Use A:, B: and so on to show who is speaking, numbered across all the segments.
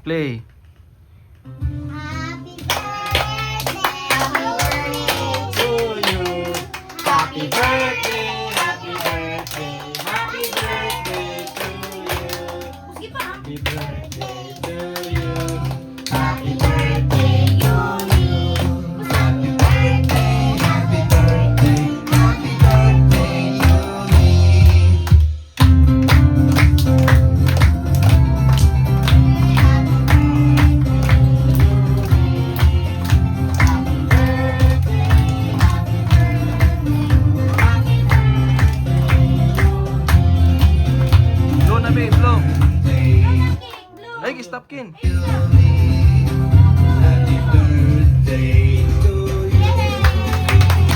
A: Play.
B: Happy birthday
C: To you. Happy birthday, happy birthday, happy birthday to you.
B: Sige pa.
C: Happy birthday to you. Happy birthday, Yumi. Happy birthday, happy birthday, happy birthday, Yumi.
A: Blow na babe, blow. Ay, stop kin.
C: Happy birthday to you.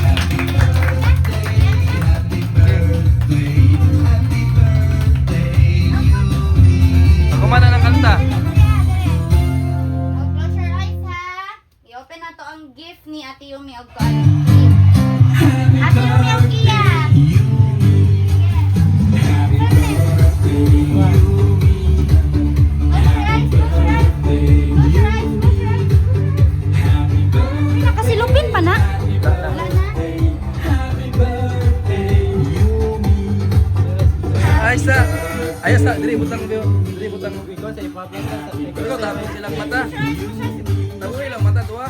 C: Happy birthday, happy birthday, happy birthday, Yumi.
A: Ako man na ng kanta.
B: Close your eyes ha. I-open na to ang gift ni Ate Yumi og ko. Ate Yumi og iya. Nakasilupin pa na. Wala na.
A: Ayos na. Ayos na. Dili butang mo. Dili butang mo.
C: Ikaw sa ipapit ka sa
A: Ikaw tapos silang mata. Tabuhay lang mata to ha.